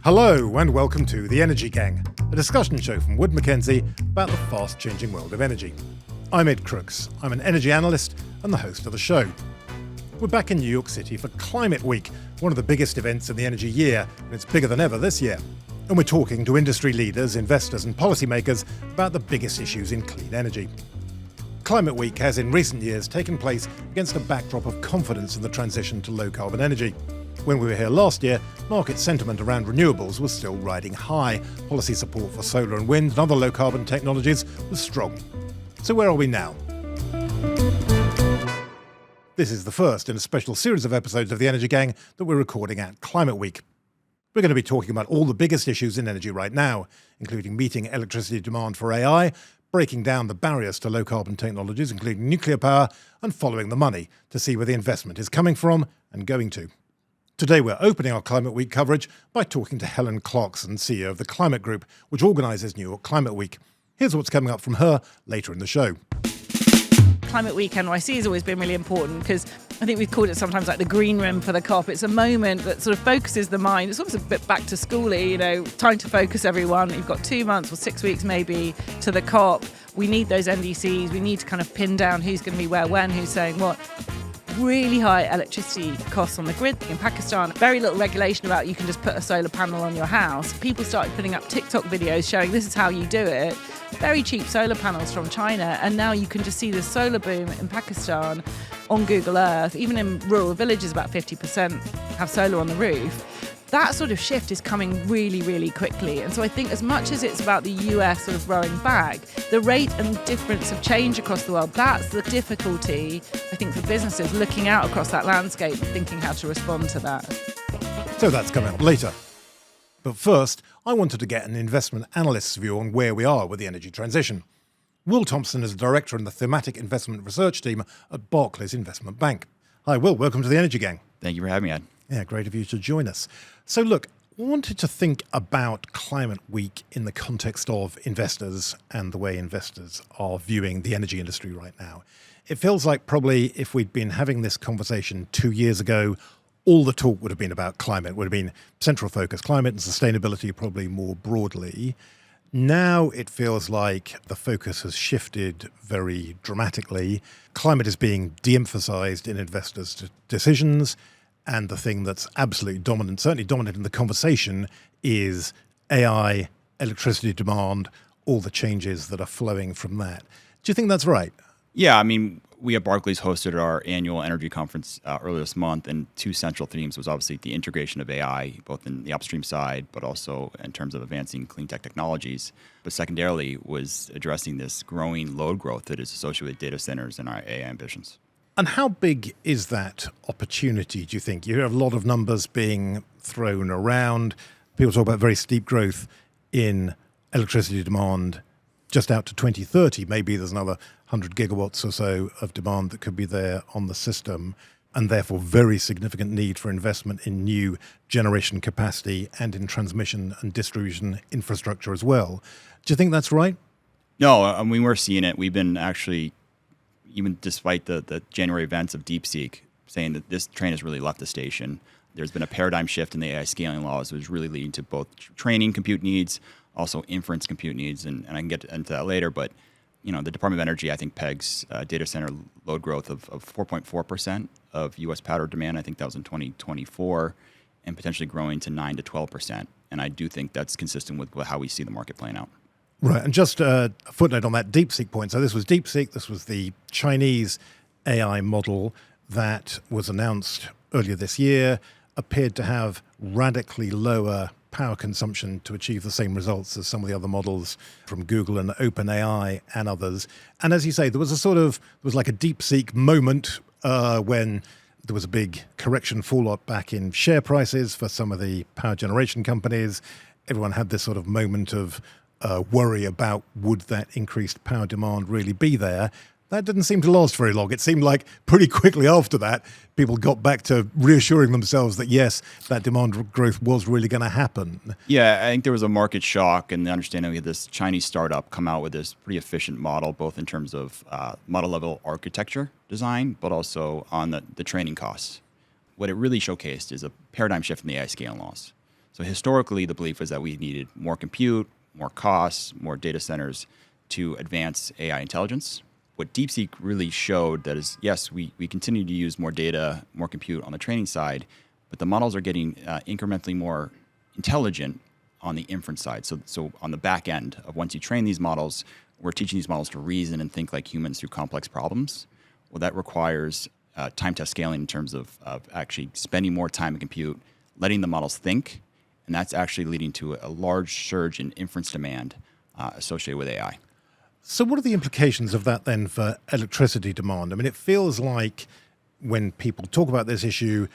Hello and welcome to The Energy Gang, a discussion show from Wood Mackenzie about the fast-changing world of energy. I'm Ed Crooks. I'm an energy analyst and the host of the show. We're back in New York City for Climate Week, one of the biggest events in the energy year, and it's bigger than ever this year. And we're talking to industry leaders, investors and policymakers about the biggest issues in clean energy. Climate Week has in recent years taken place against a backdrop of confidence in the transition to low-carbon energy. When we were here last year, market sentiment around renewables was still riding high. Policy support for solar and wind and other low-carbon technologies was strong. So where are we now? This is the first in a special series of episodes of The Energy Gang that we're recording at Climate Week. We're going to be talking about all the biggest issues in energy right now, including meeting electricity demand for AI, breaking down the barriers to low-carbon technologies, including nuclear power, and following the money to see where the investment is coming from and going to. Today we're opening our Climate Week coverage by talking to Helen Clarkson, CEO of the Climate Group, which organises New York Climate Week. Here's what's coming up from her later in the show. Climate Week NYC has always been really important because I think we've called it sometimes like the green room for the COP. It's a moment that sort of focuses the mind. It's almost a bit back to school-y, time to focus everyone. You've got 2 months or 6 weeks maybe to the COP. We need those NDCs. We need to kind of pin down who's going to be where, when, who's saying what. Really high electricity costs on the grid in Pakistan. Very little regulation about you can just put a solar panel on your house. People started putting up TikTok videos showing this is how you do it. Very cheap solar panels from China, and now you can just see the solar boom in Pakistan on Google Earth. Even in rural villages, about 50% have solar on the roof. That sort of shift is coming really, really quickly. And so I think as much as it's about the US sort of rowing back, the rate and difference of change across the world, that's the difficulty, I think, for businesses looking out across that landscape and thinking how to respond to that. So that's coming up later. But first, I wanted to get an investment analyst's view on where we are with the energy transition. Will Thompson is a director in the Thematic Investment Research team at Barclays Investment Bank. Hi, Will. Welcome to the Energy Gang. Thank you for having me, Ed. Yeah, great of you to join us. So look, I wanted to think about Climate Week in the context of investors and the way investors are viewing the energy industry right now. It feels like probably if we'd been having this conversation 2 years ago, all the talk would have been about climate, would have been central focus, climate and sustainability probably more broadly. Now it feels like the focus has shifted very dramatically. Climate is being de-emphasized in investors' decisions. And the thing that's absolutely dominant, certainly dominant in the conversation, is AI, electricity demand, all the changes that are flowing from that. Do you think that's right? Yeah, I mean, we at Barclays hosted our annual energy conference earlier this month, and two central themes was obviously the integration of AI, both in the upstream side, but also in terms of advancing clean tech technologies. But secondarily was addressing this growing load growth that is associated with data centers and our AI ambitions. And how big is that opportunity, do you think? You hear a lot of numbers being thrown around. People talk about very steep growth in electricity demand just out to 2030. Maybe there's another 100 gigawatts or so of demand that could be there on the system, and therefore very significant need for investment in new generation capacity and in transmission and distribution infrastructure as well. Do you think that's right? No, I mean, we're seeing it. We've been actually, even despite the January events of DeepSeek, saying that this train has really left the station. There's been a paradigm shift in the AI scaling laws, which is really leading to both training compute needs, also inference compute needs, and I can get into that later. But the Department of Energy, I think, pegs data center load growth of 4.4% of U.S. power demand. I think that was in 2024, and potentially growing to 9 to 12%. And I do think that's consistent with how we see the market playing out. Right, and just a footnote on that DeepSeek point. So this was DeepSeek, this was the Chinese AI model that was announced earlier this year, appeared to have radically lower power consumption to achieve the same results as some of the other models from Google and OpenAI and others. And as you say, there was like a DeepSeek moment when there was a big correction fallout back in share prices for some of the power generation companies. Everyone had this sort of moment of worry about would that increased power demand really be there. That didn't seem to last very long. It seemed like pretty quickly after that, people got back to reassuring themselves that, yes, that demand growth was really going to happen. Yeah, I think there was a market shock and the understanding we had this Chinese startup come out with this pretty efficient model, both in terms of model-level architecture design, but also on the training costs. What it really showcased is a paradigm shift in the AI scaling laws. So historically, the belief was that we needed more compute, more costs, more data centers to advance AI intelligence. What DeepSeek really showed that is, yes, we continue to use more data, more compute on the training side, but the models are getting incrementally more intelligent on the inference side. So on the back end of once you train these models, we're teaching these models to reason and think like humans through complex problems. Well, that requires time test scaling in terms of actually spending more time in compute, letting the models think, and that's actually leading to a large surge in inference demand associated with AI. So what are the implications of that then for electricity demand? I mean, it feels like when people talk about this issue,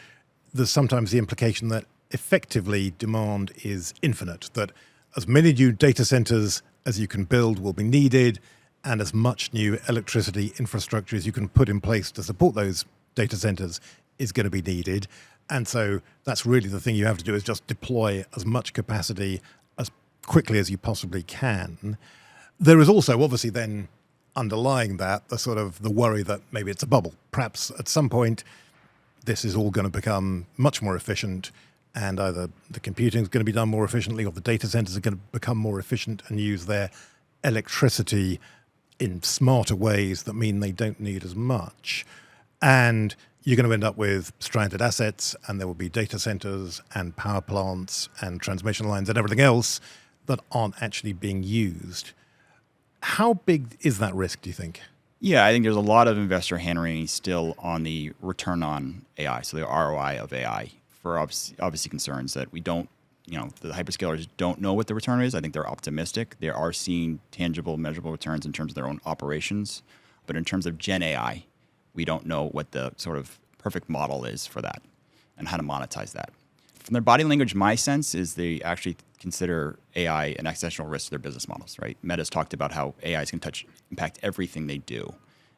there's sometimes the implication that effectively demand is infinite, that as many new data centers as you can build will be needed, and as much new electricity infrastructure as you can put in place to support those data centers is going to be needed. And so that's really the thing you have to do, is just deploy as much capacity as quickly as you possibly can. There is also obviously then underlying that the sort of the worry that maybe it's a bubble. Perhaps at some point this is all going to become much more efficient, and either the computing is going to be done more efficiently or the data centers are going to become more efficient and use their electricity in smarter ways that mean they don't need as much. And you're going to end up with stranded assets, and there will be data centers and power plants and transmission lines and everything else that aren't actually being used. How big is that risk, do you think? Yeah, I think there's a lot of investor hand-wringing still on the return on AI, so the ROI of AI, for obviously concerns that we don't, the hyperscalers don't know what the return is. I think they're optimistic. They are seeing tangible, measurable returns in terms of their own operations. But in terms of Gen AI, we don't know what the sort of perfect model is for that and how to monetize that. From their body language, my sense is they actually consider AI an existential risk to their business models, right? Meta's talked about how AI is going to impact everything they do.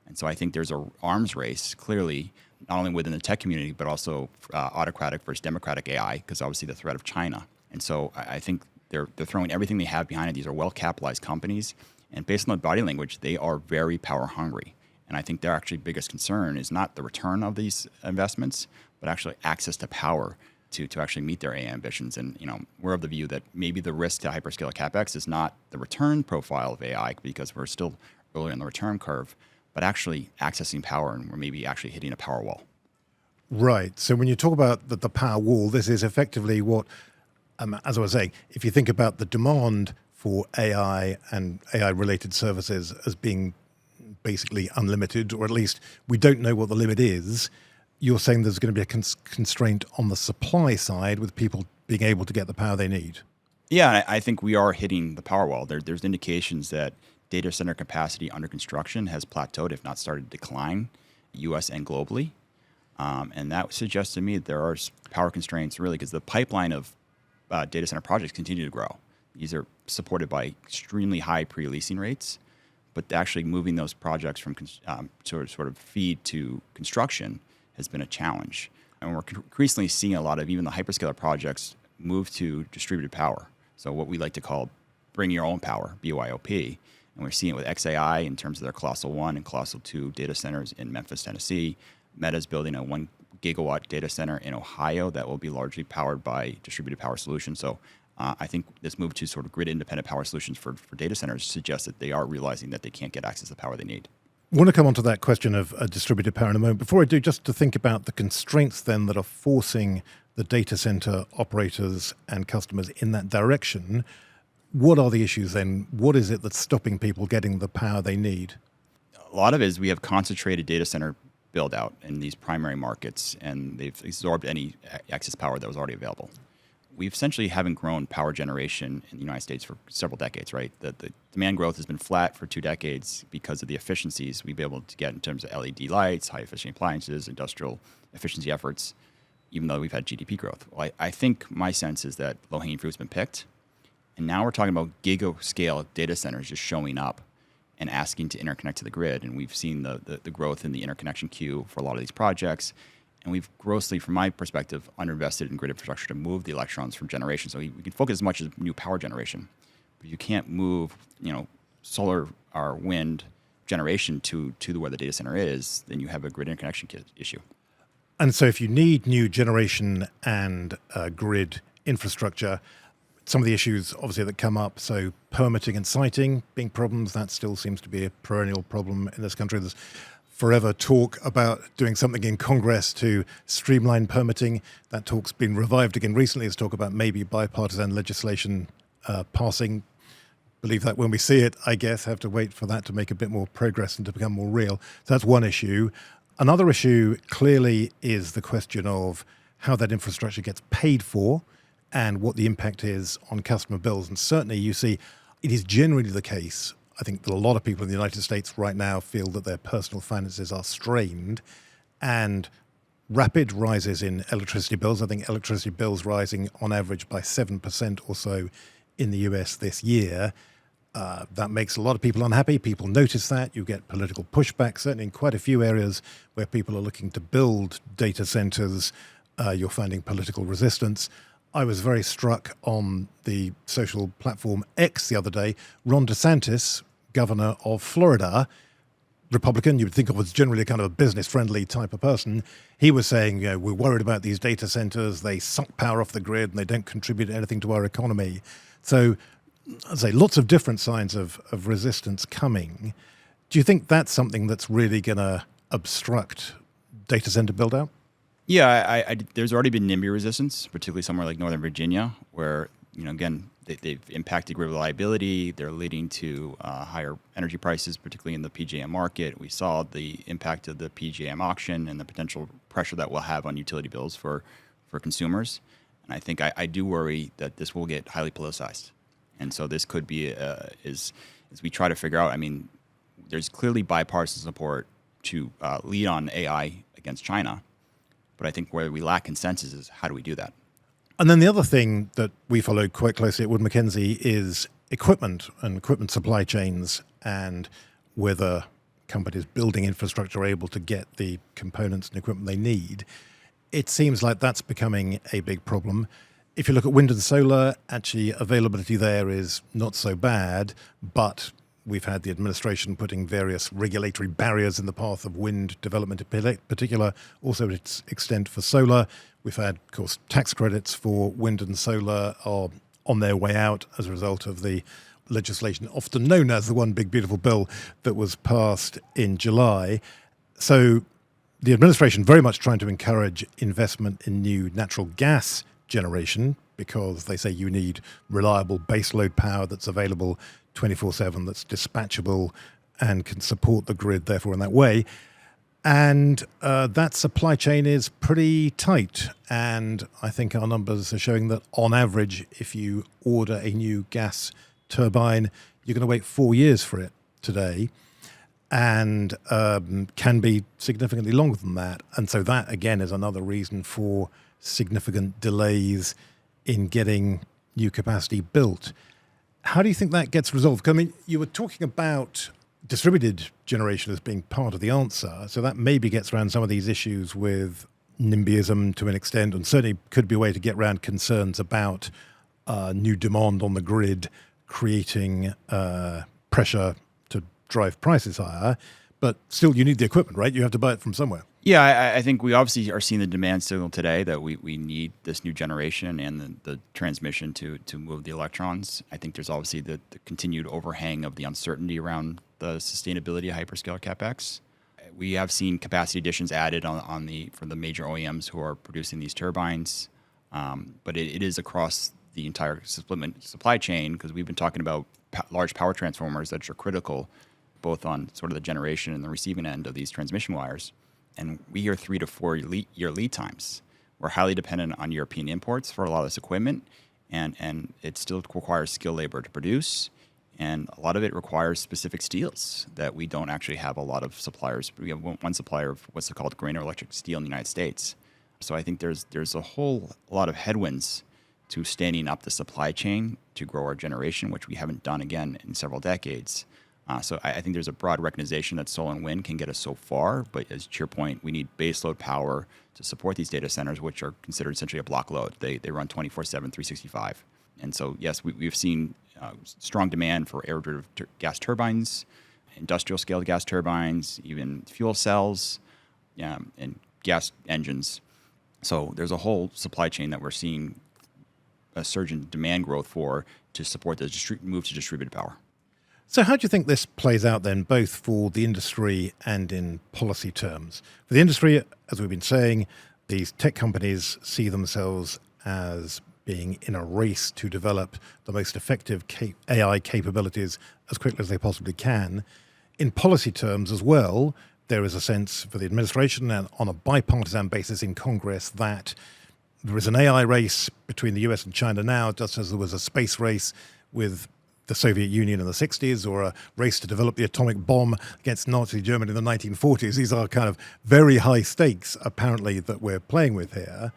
And so I think there's an arms race, clearly, not only within the tech community, but also autocratic versus democratic AI, because obviously the threat of China. And so I think they're throwing everything they have behind it. These are well-capitalized companies. And based on the body language, they are very power hungry. And I think their actually biggest concern is not the return of these investments, but actually access to power to actually meet their AI ambitions. And we're of the view that maybe the risk to hyperscaler CapEx is not the return profile of AI, because we're still early in the return curve, but actually accessing power, and we're maybe actually hitting a power wall. Right. So when you talk about the power wall, this is effectively what, as I was saying, if you think about the demand for AI and AI-related services as being basically unlimited, or at least we don't know what the limit is, you're saying there's going to be a constraint on the supply side with people being able to get the power they need. Yeah, I think we are hitting the power wall. There's indications that data center capacity under construction has plateaued, if not started to decline, U.S. and globally. And that suggests to me that there are power constraints, really, because the pipeline of data center projects continue to grow. These are supported by extremely high pre-leasing rates, but actually moving those projects from sort of feed to construction has been a challenge. And we're increasingly seeing a lot of even the hyperscaler projects move to distributed power. So what we like to call bring your own power, BYOP. And we're seeing it with XAI in terms of their Colossal 1 and Colossal 2 data centers in Memphis, Tennessee. Meta's building a 1 gigawatt data center in Ohio that will be largely powered by distributed power solutions. So I think this move to sort of grid-independent power solutions for data centers suggests that they are realizing that they can't get access to the power they need. I want to come on to that question of distributed power in a moment. Before I do, just to think about the constraints then that are forcing the data center operators and customers in that direction, what are the issues then? What is it that's stopping people getting the power they need? A lot of it is we have concentrated data center build out in these primary markets, and they've absorbed any excess power that was already available. We essentially haven't grown power generation in the United States for several decades, right? The demand growth has been flat for 2 decades because of the efficiencies we've been able to get in terms of LED lights, high efficiency appliances, industrial efficiency efforts, even though we've had GDP growth. Well, I think my sense is that low-hanging fruit's been picked, and now we're talking about giga-scale data centers just showing up and asking to interconnect to the grid. And we've seen the growth in the interconnection queue for a lot of these projects. And we've grossly, from my perspective, underinvested in grid infrastructure to move the electrons from generation. So we can focus as much as new power generation, but you can't move, solar or wind generation to where the data center is. Then you have a grid interconnection issue. And so if you need new generation and grid infrastructure. Some of the issues, obviously, that come up, so permitting and siting being problems, that still seems to be a perennial problem in this country. There's forever talk about doing something in Congress to streamline permitting. That talk's been revived again recently. There's talk about maybe bipartisan legislation passing. Believe that when we see it, I guess, have to wait for that to make a bit more progress and to become more real. So that's one issue. Another issue clearly is the question of how that infrastructure gets paid for and what the impact is on customer bills. And certainly you see it is generally the case, I think, that a lot of people in the United States right now feel that their personal finances are strained, and rapid rises in electricity bills. I think electricity bills rising on average by 7% or so in the US this year. That makes a lot of people unhappy. People notice that. You get political pushback, certainly in quite a few areas where people are looking to build data centers. You're finding political resistance. I was very struck on the social platform X the other day. Ron DeSantis, governor of Florida, Republican, you would think of as generally kind of a business-friendly type of person. He was saying, we're worried about these data centers. They suck power off the grid and they don't contribute anything to our economy. So I'd say lots of different signs of resistance coming. Do you think that's something that's really going to obstruct data center build-out? Yeah, there's already been NIMBY resistance, particularly somewhere like Northern Virginia, where, again, they've impacted grid reliability. They're leading to higher energy prices, particularly in the PJM market. We saw the impact of the PJM auction and the potential pressure that will have on utility bills for consumers. And I think I do worry that this will get highly politicized. And so this could be, as we try to figure out, there's clearly bipartisan support to lead on AI against China. But I think where we lack consensus is how do we do that? And then the other thing that we follow quite closely at Wood Mackenzie is equipment and equipment supply chains, and whether companies building infrastructure are able to get the components and equipment they need. It seems like that's becoming a big problem. If you look at wind and solar, actually availability there is not so bad, but we've had the administration putting various regulatory barriers in the path of wind development in particular, also to its extent for solar. We've had, of course, tax credits for wind and solar are on their way out as a result of the legislation often known as the One Big Beautiful Bill that was passed in July. So the administration very much trying to encourage investment in new natural gas generation, because they say you need reliable baseload power that's available 24/7, that's dispatchable and can support the grid, therefore, in that way. And that supply chain is pretty tight. And I think our numbers are showing that on average, if you order a new gas turbine, you're going to wait 4 years for it today, and can be significantly longer than that. And so that, again, is another reason for significant delays in getting new capacity built. How do you think that gets resolved? I mean, you were talking about distributed generation as being part of the answer, so that maybe gets around some of these issues with NIMBYism to an extent, and certainly could be a way to get around concerns about new demand on the grid, creating pressure to drive prices higher. But still, you need the equipment, right? You have to buy it from somewhere. Yeah, I think we obviously are seeing the demand signal today that we need this new generation and the transmission to move the electrons. I think there's obviously the continued overhang of the uncertainty around the sustainability of hyperscaler CapEx. We have seen capacity additions added for the major OEMs who are producing these turbines, but it is across the entire supply chain, because we've been talking about large power transformers that are critical, both on sort of the generation and the receiving end of these transmission wires. And we hear 3 to 4 year lead times. We're highly dependent on European imports for a lot of this equipment, and it still requires skilled labor to produce. And a lot of it requires specific steels that we don't actually have a lot of suppliers. We have one supplier of what's called grain or electric steel in the United States. So I think there's a whole lot of headwinds to standing up the supply chain to grow our generation, which we haven't done, again, in several decades. So I think there's a broad recognition that solar and wind can get us so far, but as to your point, we need baseload power to support these data centers, which are considered essentially a block load. They run 24/7, 365. And so, yes, we've seen strong demand for aeroderivative gas turbines, industrial-scale gas turbines, even fuel cells, and gas engines. So there's a whole supply chain that we're seeing a surge in demand growth for to support the move to distributed power. So how do you think this plays out then, both for the industry and in policy terms? For the industry, as we've been saying, these tech companies see themselves as being in a race to develop the most effective AI capabilities as quickly as they possibly can. In policy terms as well, there is a sense for the administration and on a bipartisan basis in Congress that there is an AI race between the US and China now, just as there was a space race with the Soviet Union in the 60s, or a race to develop the atomic bomb against Nazi Germany in the 1940s. These are kind of very high stakes, apparently, that we're playing with here.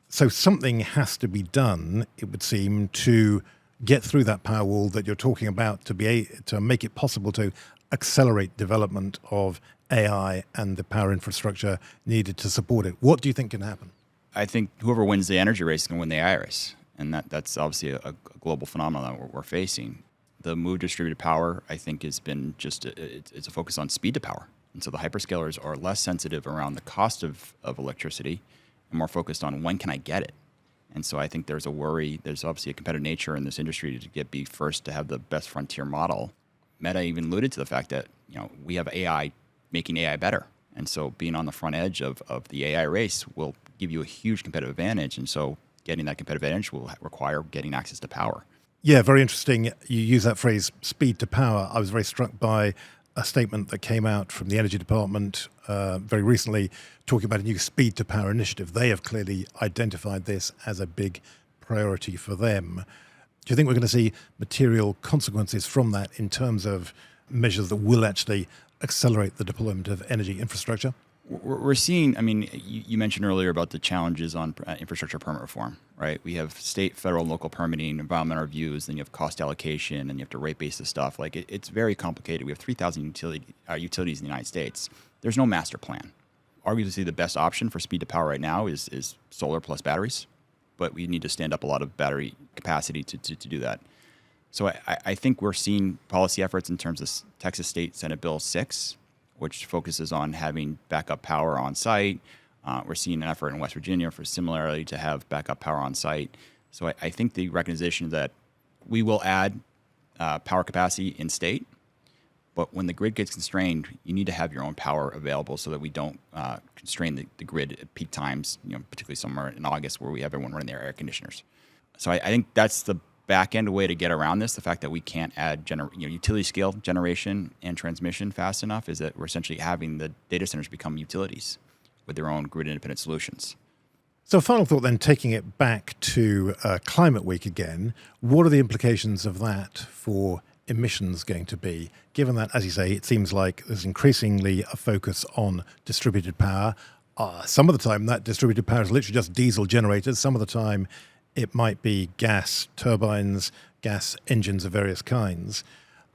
So something has to be done, it would seem, to get through that power wall that you're talking about, to make it possible to accelerate development of AI and the power infrastructure needed to support it. What do you think can happen? I think whoever wins the energy race can win the AI race. And that's obviously a global phenomenon that we're facing. The move to distributed power, I think, has been it's a focus on speed to power. And so the hyperscalers are less sensitive around the cost of electricity and more focused on when can I get it. And so I think there's a worry. There's obviously a competitive nature in this industry to be first to have the best frontier model. Meta even alluded to the fact that we have AI making AI better. And so being on the front edge of the AI race will give you a huge competitive advantage. And so getting that competitive advantage will require getting access to power. Yeah, very interesting. You use that phrase, speed to power. I was very struck by a statement that came out from the Energy Department very recently talking about a new speed to power initiative. They have clearly identified this as a big priority for them. Do you think we're going to see material consequences from that in terms of measures that will actually accelerate the deployment of energy infrastructure? We're seeing, you mentioned earlier about the challenges on infrastructure permit reform, right? We have state, federal, and local permitting, environmental reviews, then you have cost allocation, and you have to rate base this stuff. It's very complicated. We have 3,000 utilities in the United States. There's no master plan. Arguably, the best option for speed to power right now is solar plus batteries, but we need to stand up a lot of battery capacity to do that. So I think we're seeing policy efforts in terms of Texas State Senate Bill 6, which focuses on having backup power on site. We're seeing an effort in West Virginia for similarly to have backup power on site. So I think the recognition that we will add power capacity in state, but when the grid gets constrained, you need to have your own power available so that we don't constrain the grid at peak times, particularly somewhere in August where we have everyone running their air conditioners. So I think that's the back-end way to get around this. The fact that we can't add utility-scale generation and transmission fast enough is that we're essentially having the data centers become utilities with their own grid-independent solutions. So final thought then, taking it back to Climate Week again, what are the implications of that for emissions going to be, given that, as you say, it seems like there's increasingly a focus on distributed power. Some of the time that distributed power is literally just diesel generators. Some of the time it might be gas turbines, gas engines of various kinds.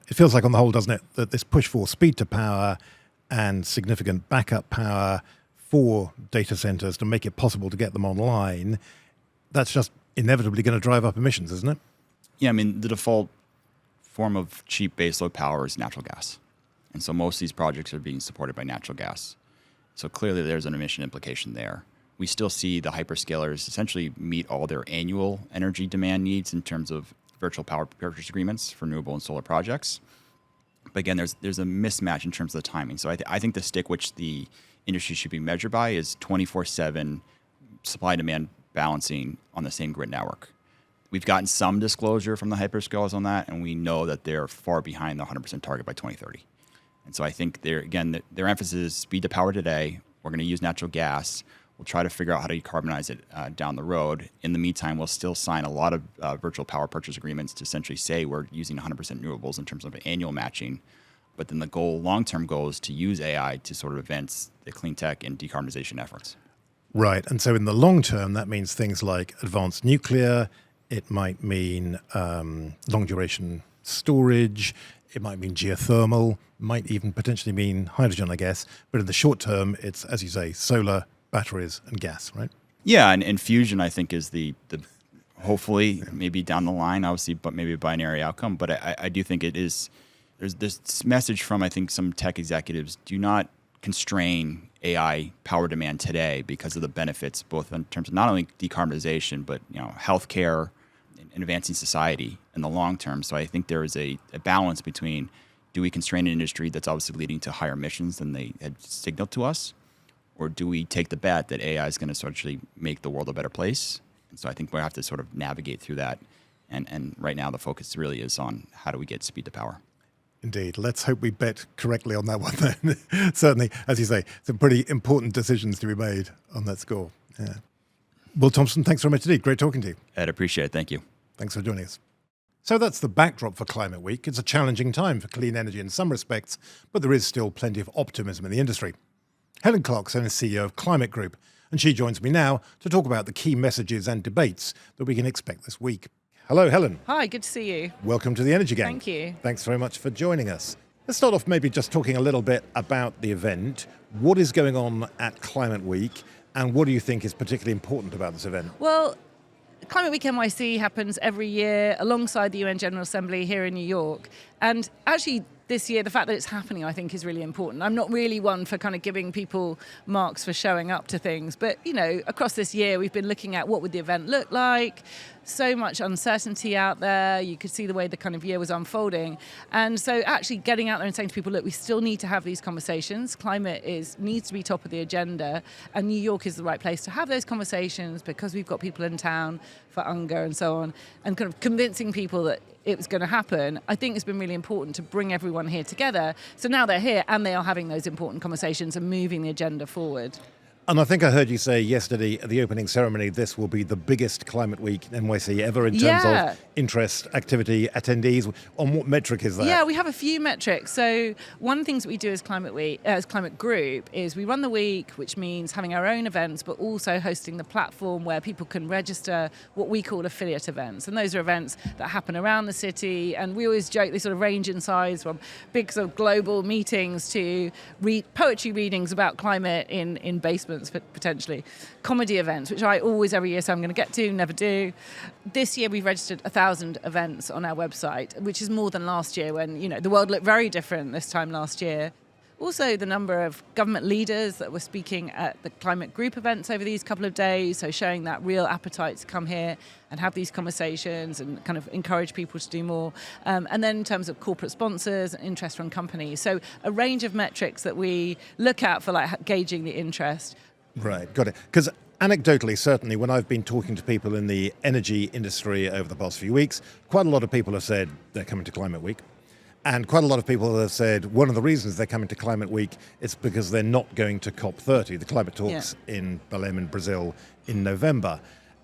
It feels like on the whole, doesn't it, that this push for speed to power and significant backup power for data centers to make it possible to get them online, that's just inevitably going to drive up emissions, isn't it? Yeah, the default form of cheap baseload power is natural gas. And so most of these projects are being supported by natural gas. So clearly there's an emission implication there. We still see the hyperscalers essentially meet all their annual energy demand needs in terms of virtual power purchase agreements for renewable and solar projects. But again, there's a mismatch in terms of the timing. So I think the stick which the industry should be measured by is 24/7 supply-demand balancing on the same grid network. We've gotten some disclosure from the hyperscalers on that, and we know that they're far behind the 100% target by 2030. And so I think their emphasis is speed to power today. We're going to use natural gas. We'll try to figure out how to decarbonize it down the road. In the meantime, we'll still sign a lot of virtual power purchase agreements to essentially say we're using 100% renewables in terms of annual matching. But then the long-term goal is to use AI to sort of advance the clean tech and decarbonization efforts. Right. And so in the long term, that means things like advanced nuclear. It might mean long-duration storage. It might mean geothermal. Might even potentially mean hydrogen, I guess. But in the short term, it's, as you say, solar, batteries, and gas, right? Yeah, and fusion, I think, is the hopefully maybe down the line, obviously, but maybe a binary outcome. But I do think it is. There's this message from, I think, some tech executives: do not constrain AI power demand today because of the benefits, both in terms of not only decarbonization but healthcare advancing society in the long term. So I think there is a balance between, do we constrain an industry that's obviously leading to higher emissions than they had signaled to us, or do we take the bet that AI is going to actually make the world a better place? And so I think we have to sort of navigate through that. And right now the focus really is on how do we get speed to power. Indeed. Let's hope we bet correctly on that one then. Certainly, as you say, some pretty important decisions to be made on that score. Yeah. Will Thompson, thanks very much indeed. Great talking to you. Ed, appreciate it. Thank you. Thanks for joining us. So that's the backdrop for Climate Week. It's a challenging time for clean energy in some respects, but there is still plenty of optimism in the industry. Helen Clarkson is CEO of Climate Group, and she joins me now to talk about the key messages and debates that we can expect this week. Hello, Helen. Hi, good to see you. Welcome to the Energy Gang. Thank you. Thanks very much for joining us. Let's start off maybe just talking a little bit about the event. What is going on at Climate Week, and what do you think is particularly important about this event? Well, Climate Week NYC happens every year alongside the UN General Assembly here in New York. And actually, this year, the fact that it's happening, I think, is really important. I'm not really one for kind of giving people marks for showing up to things. But, you know, across this year, we've been looking at what would the event look like. So much uncertainty out there. You could see the way the kind of year was unfolding. And so actually getting out there and saying to people, look, we still need to have these conversations. Climate needs to be top of the agenda. And New York is the right place to have those conversations because we've got people in town for UNGA and so on. And kind of convincing people that it was going to happen, I think it's been really important to bring everyone here together. So now they're here and they are having those important conversations and moving the agenda forward. And I think I heard you say yesterday at the opening ceremony, this will be the biggest Climate Week in NYC ever in terms of interest, activity, attendees. On what metric is that? Yeah, we have a few metrics. So one of the things that we do as Climate Week, as Climate Group, is we run the week, which means having our own events, but also hosting the platform where people can register what we call affiliate events. And those are events that happen around the city. And we always joke they sort of range in size from big sort of global meetings to poetry readings about climate in basements. Potentially comedy events, which I always every year say I'm going to get to, never do. This year we've registered 1,000 events on our website, which is more than last year when, you know, the world looked very different this time last year. Also, the number of government leaders that were speaking at the Climate Group events over these couple of days, so showing that real appetite to come here and have these conversations and kind of encourage people to do more. And then in terms of corporate sponsors and interest from companies. So a range of metrics that we look at for like gauging the interest. Right, got it. Because anecdotally, certainly, when I've been talking to people in the energy industry over the past few weeks, quite a lot of people have said they're coming to Climate Week. And quite a lot of people have said one of the reasons they're coming to Climate Week is because they're not going to COP30, the climate talks in Belém in Brazil in November.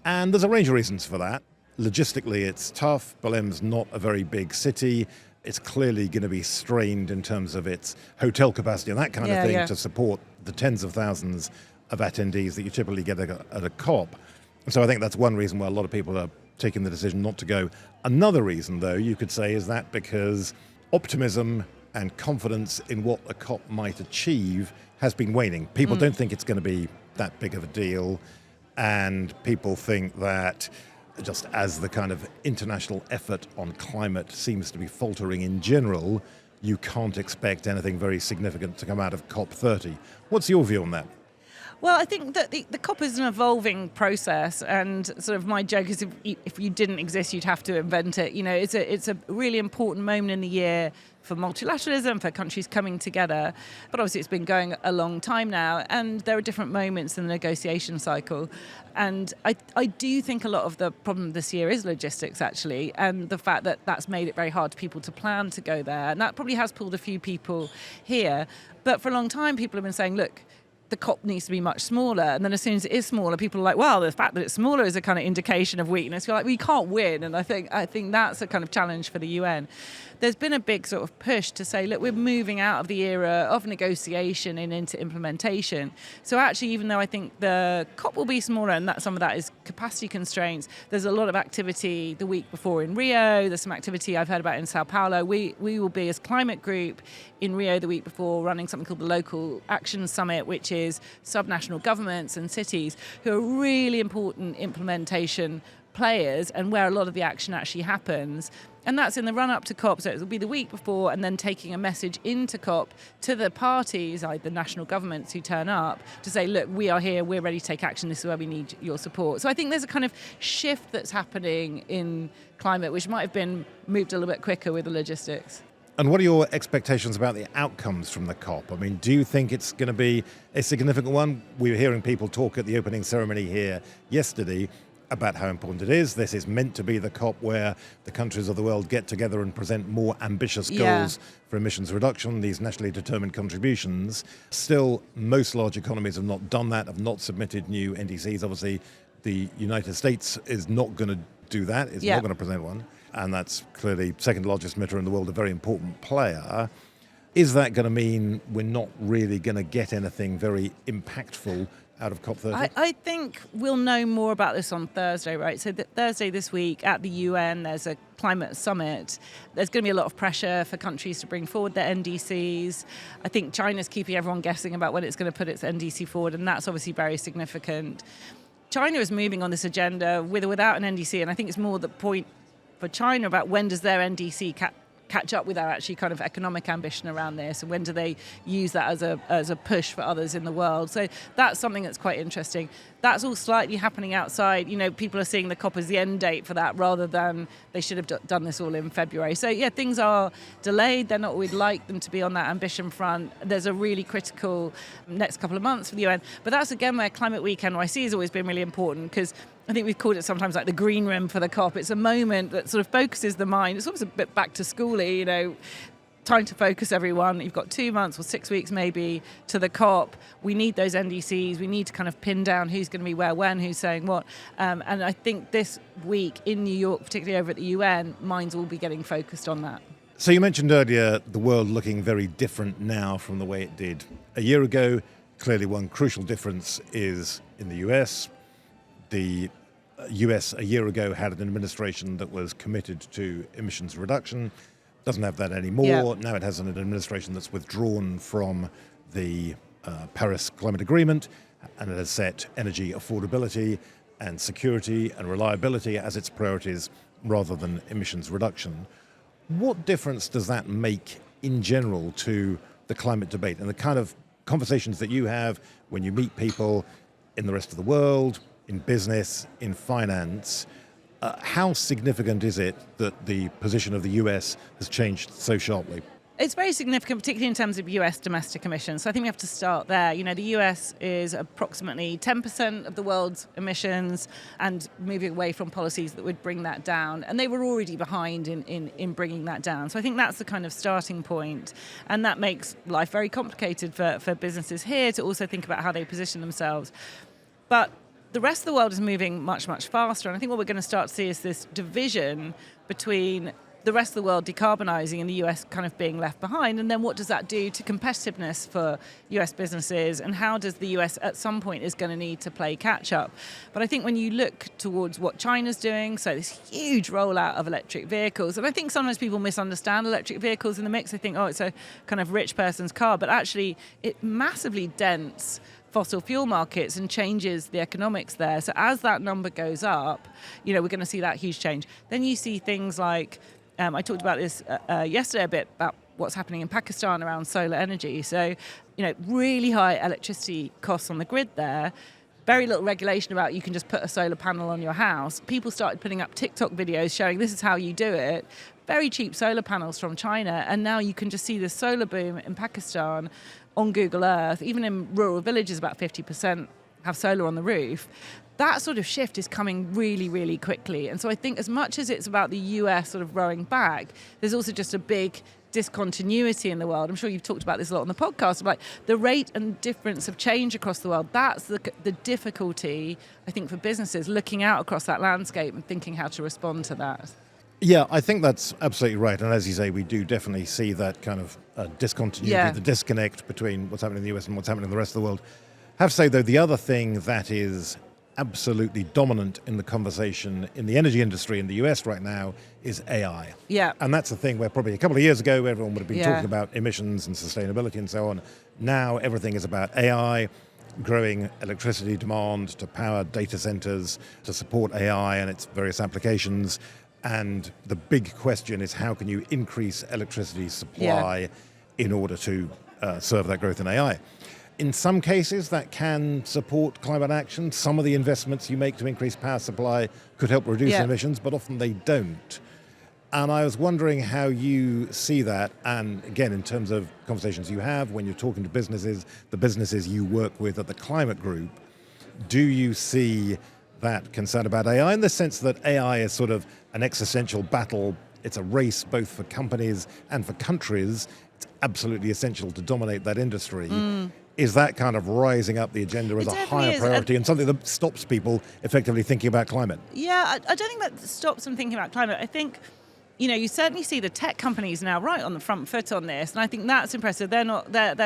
And there's a range of reasons for that. Logistically, it's tough. Belém's not a very big city. It's clearly going to be strained in terms of its hotel capacity and that kind of thing to support the tens of thousands of attendees that you typically get at a COP. So I think that's one reason why a lot of people are taking the decision not to go. Another reason, though, you could say, is that because optimism and confidence in what a COP might achieve has been waning. People don't think it's going to be that big of a deal, and people think that just as the kind of international effort on climate seems to be faltering in general, you can't expect anything very significant to come out of COP30. What's your view on that? Well, I think that the COP is an evolving process, and sort of my joke is if you didn't exist, you'd have to invent it. You know, it's a really important moment in the year for multilateralism, for countries coming together. But obviously it's been going a long time now, and there are different moments in the negotiation cycle. And I do think a lot of the problem this year is logistics, actually, and the fact that that's made it very hard for people to plan to go there. And that probably has pulled a few people here. But for a long time, people have been saying, look, the COP needs to be much smaller. And then as soon as it is smaller, people are like, well, the fact that it's smaller is a kind of indication of weakness. You're like, we can't win. And I think that's a kind of challenge for the UN. There's been a big sort of push to say, look, we're moving out of the era of negotiation and into implementation. So actually, even though I think the COP will be smaller and that some of that is capacity constraints, there's a lot of activity the week before in Rio. There's some activity I've heard about in Sao Paulo. We will be, as Climate Group, in Rio the week before, running something called the Local Action Summit, which is subnational governments and cities who are really important implementation players and where a lot of the action actually happens. And that's in the run-up to COP, so it will be the week before, and then taking a message into COP to the parties, like the national governments who turn up, to say, look, we are here, we're ready to take action, this is where we need your support. So I think there's a kind of shift that's happening in climate, which might have been moved a little bit quicker with the logistics. And what are your expectations about the outcomes from the COP? I mean, do you think it's going to be a significant one? We were hearing people talk at the opening ceremony here yesterday about how important it is. This is meant to be the COP where the countries of the world get together and present more ambitious goals for emissions reduction, these nationally determined contributions. Still, most large economies have not done that, have not submitted new NDCs. Obviously, the United States is not going to do that, is not going to present one. And that's clearly second largest emitter in the world, a very important player. Is that going to mean we're not really going to get anything very impactful out of COP30? I think we'll know more about this on Thursday, right? So Thursday this week at the UN, there's a climate summit. There's going to be a lot of pressure for countries to bring forward their NDCs. I think China's keeping everyone guessing about when it's going to put its NDC forward, and that's obviously very significant. China is moving on this agenda with or without an NDC, and I think it's more the point for China about when does their NDC catch up with our actually kind of economic ambition around this, and when do they use that as a push for others in the world. So that's something that's quite interesting. That's all slightly happening outside. You know, people are seeing the COP as the end date for that rather than they should have done this all in February. So yeah, things are delayed. They're not what we'd like them to be on that ambition front. There's a really critical next couple of months for the UN. But that's again where Climate Week NYC has always been really important, because I think we've called it sometimes like the green room for the COP. It's a moment that sort of focuses the mind. It's almost a bit back to school-y, you know, time to focus everyone. You've got 2 months or 6 weeks maybe to the COP. We need those NDCs. We need to kind of pin down who's going to be where, when, who's saying what. And I think this week in New York, particularly over at the UN, minds will be getting focused on that. So you mentioned earlier the world looking very different now from the way it did a year ago. Clearly one crucial difference is in the US. The US a year ago had an administration that was committed to emissions reduction. Doesn't have that anymore. Yeah. Now it has an administration that's withdrawn from the Paris Climate Agreement, and it has set energy affordability and security and reliability as its priorities rather than emissions reduction. What difference does that make in general to the climate debate and the kind of conversations that you have when you meet people in the rest of the world, in business, in finance? How significant is it that the position of the US has changed so sharply? It's very significant, particularly in terms of US domestic emissions. So I think we have to start there. You know, the US is approximately 10% of the world's emissions and moving away from policies that would bring that down. And they were already behind in bringing that down. So I think that's the kind of starting point. And that makes life very complicated for businesses here to also think about how they position themselves. But the rest of the world is moving much, much faster. And I think what we're going to start to see is this division between the rest of the world decarbonising and the US kind of being left behind. And then what does that do to competitiveness for US businesses? And how does the US at some point is going to need to play catch up? But I think when you look towards what China's doing, so this huge rollout of electric vehicles, and I think sometimes people misunderstand electric vehicles in the mix. They think, oh, it's a kind of rich person's car. But actually, it massively dents fossil fuel markets and changes the economics there. So as that number goes up, you know, we're going to see that huge change. Then you see things like, I talked about this yesterday a bit about what's happening in Pakistan around solar energy. So, you know, really high electricity costs on the grid there. Very little regulation about you can just put a solar panel on your house. People started putting up TikTok videos showing this is how you do it. Very cheap solar panels from China. And now you can just see this solar boom in Pakistan on Google Earth. Even in rural villages, about 50% have solar on the roof. That sort of shift is coming really, really quickly. And so I think as much as it's about the US sort of rowing back, there's also just a big discontinuity in the world. I'm sure you've talked about this a lot on the podcast, about the rate and difference of change across the world. That's the difficulty, I think, for businesses looking out across that landscape and thinking how to respond to that. Yeah, I think that's absolutely right. And as you say, we do definitely see that kind of discontinuity, the disconnect between what's happening in the US and what's happening in the rest of the world. I have to say, though, the other thing that is absolutely dominant in the conversation in the energy industry in the US right now is AI. Yeah. And that's the thing where probably a couple of years ago, everyone would have been talking about emissions and sustainability and so on. Now everything is about AI, growing electricity demand to power data centers, to support AI and its various applications. And the big question is, how can you increase electricity supply in order to serve that growth in AI? In some cases, that can support climate action. Some of the investments you make to increase power supply could help reduce emissions, but often they don't. And I was wondering how you see that, and again, in terms of conversations you have when you're talking to businesses, the businesses you work with at the Climate Group, do you see that concern about AI in the sense that AI is sort of an existential battle? It's a race both for companies and for countries. It's absolutely essential to dominate that industry. Is that kind of rising up the agenda as a higher priority and something that stops people effectively thinking about climate? Yeah, I don't think that stops them thinking about climate. I think, you certainly see the tech companies now right on the front foot on this, and I think that's impressive. They're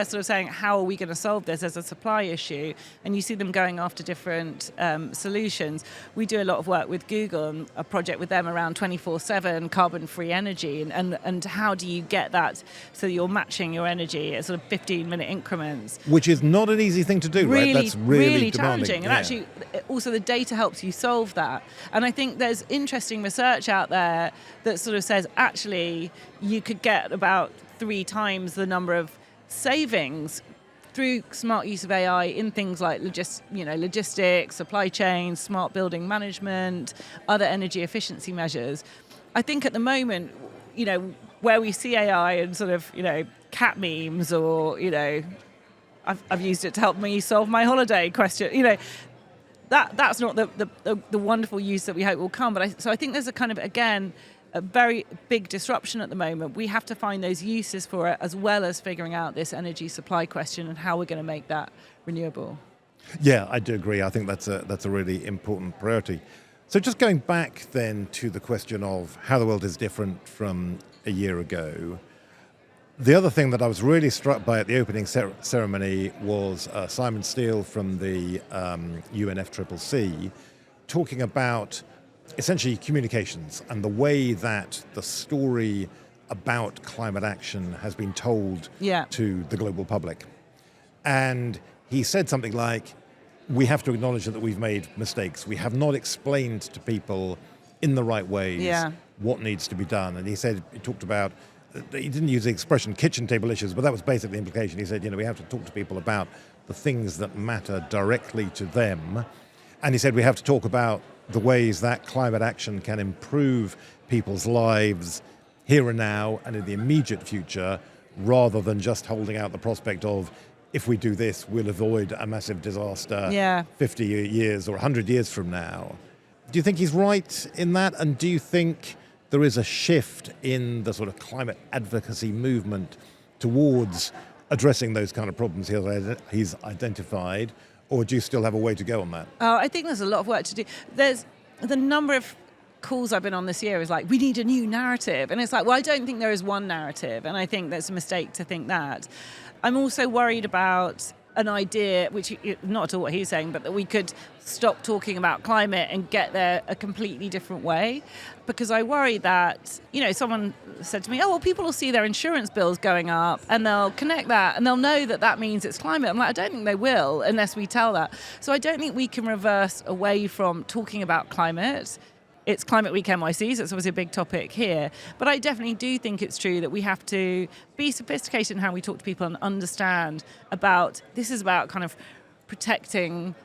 sort of saying, how are we going to solve this as a supply issue? And you see them going after different solutions. We do a lot of work with Google and a project with them around 24/7 carbon-free energy, and how do you get that so you're matching your energy at sort of 15-minute increments? Which is not an easy thing to do, right? That's really challenging. And actually, also the data helps you solve that. And I think there's interesting research out there that sort of says actually you could get about 3 times the number of savings through smart use of AI in things like logistics, supply chain, smart building management, other energy efficiency measures. I think at the moment, where we see AI and sort of, cat memes or, I've used it to help me solve my holiday question, that's not the wonderful use that we hope will come. So I think there's a kind of, again, a very big disruption at the moment. We have to find those uses for it, as well as figuring out this energy supply question and how we're going to make that renewable. Yeah, I do agree. I think that's a really important priority. So just going back then to the question of how the world is different from a year ago, the other thing that I was really struck by at the opening ceremony was Simon Steele from the UNFCCC talking about essentially communications and the way that the story about climate action has been told to the global public. And he said something like, we have to acknowledge that we've made mistakes. We have not explained to people in the right ways what needs to be done. And he talked about, he didn't use the expression kitchen table issues, but that was basically the implication. He said, we have to talk to people about the things that matter directly to them. And he said we have to talk about the ways that climate action can improve people's lives here and now and in the immediate future, rather than just holding out the prospect of, if we do this, we'll avoid a massive disaster 50 years or 100 years from now. Do you think he's right in that? And do you think there is a shift in the sort of climate advocacy movement towards addressing those kind of problems he's identified? Or do you still have a way to go on that? Oh, I think there's a lot of work to do. There's the number of calls I've been on this year is like, we need a new narrative. And it's like, well, I don't think there is one narrative. And I think that's a mistake to think that. I'm also worried about an idea, which not at all what he's saying, but that we could stop talking about climate and get there a completely different way. Because I worry that, someone said to me, people will see their insurance bills going up and they'll connect that and they'll know that that means it's climate. I'm like, I don't think they will unless we tell that. So I don't think we can reverse away from talking about climate. It's Climate Week NYC, so it's obviously a big topic here. But I definitely do think it's true that we have to be sophisticated in how we talk to people and understand this is about kind of protecting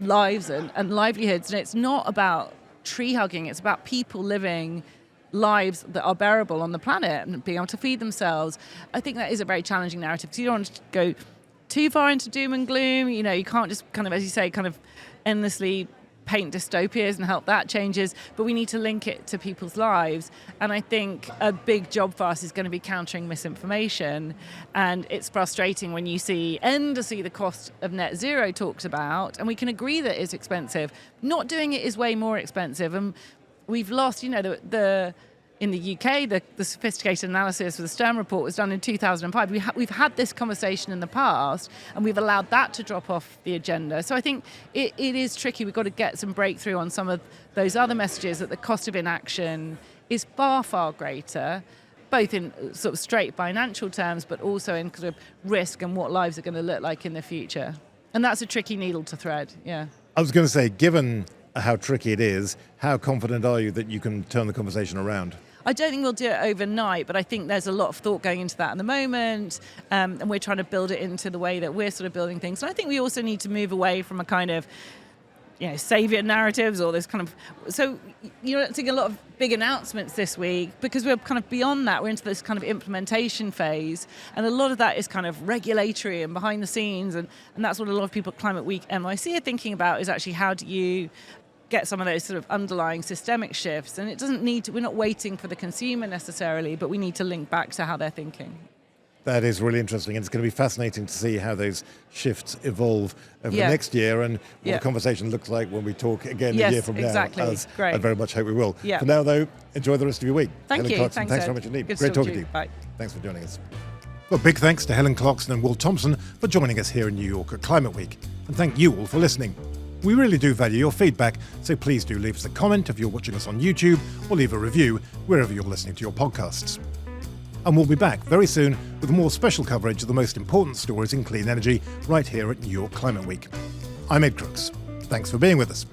lives and livelihoods. And it's not about tree hugging, it's about people living lives that are bearable on the planet and being able to feed themselves. I think that is a very challenging narrative, because you don't want to go too far into doom and gloom. You can't just kind of, as you say, kind of endlessly paint dystopias and help that changes, but we need to link it to people's lives. And I think a big job for us is going to be countering misinformation. And it's frustrating when you see endlessly the cost of net zero talked about, and we can agree that it's expensive. Not doing it is way more expensive. And we've lost, in the UK, the sophisticated analysis of the Stern report was done in 2005. We've had this conversation in the past, and we've allowed that to drop off the agenda. So I think it is tricky. We've got to get some breakthrough on some of those other messages, that the cost of inaction is far, far greater, both in sort of straight financial terms, but also in sort of risk and what lives are going to look like in the future. And that's a tricky needle to thread, yeah. I was going to say, given how tricky it is. How confident are you that you can turn the conversation around? I don't think we'll do it overnight, but I think there's a lot of thought going into that at the moment, and we're trying to build it into the way that we're sort of building things. And I think we also need to move away from a kind of, saviour narratives or this kind of... So you're seeing a lot of big announcements this week because we're kind of beyond that. We're into this kind of implementation phase, and a lot of that is kind of regulatory and behind the scenes, and that's what a lot of people at Climate Week NYC are thinking about, is actually how do you get some of those sort of underlying systemic shifts. And it doesn't need to, we're not waiting for the consumer necessarily, but we need to link back to how they're thinking. That is really interesting, and it's going to be fascinating to see how those shifts evolve over the next year and what the conversation looks like when we talk again a year from now. As Great. I very much hope we will. Yeah. For now, though, enjoy the rest of your week. Thank Helen you. Clarkson, thanks Ed. very much indeed. Good Great to talk talking to you. Bye. Thanks for joining us. Well, big thanks to Helen Clarkson and Will Thompson for joining us here in New York at Climate Week. And thank you all for listening. We really do value your feedback, so please do leave us a comment if you're watching us on YouTube, or leave a review wherever you're listening to your podcasts. And we'll be back very soon with more special coverage of the most important stories in clean energy right here at New York Climate Week. I'm Ed Crooks. Thanks for being with us.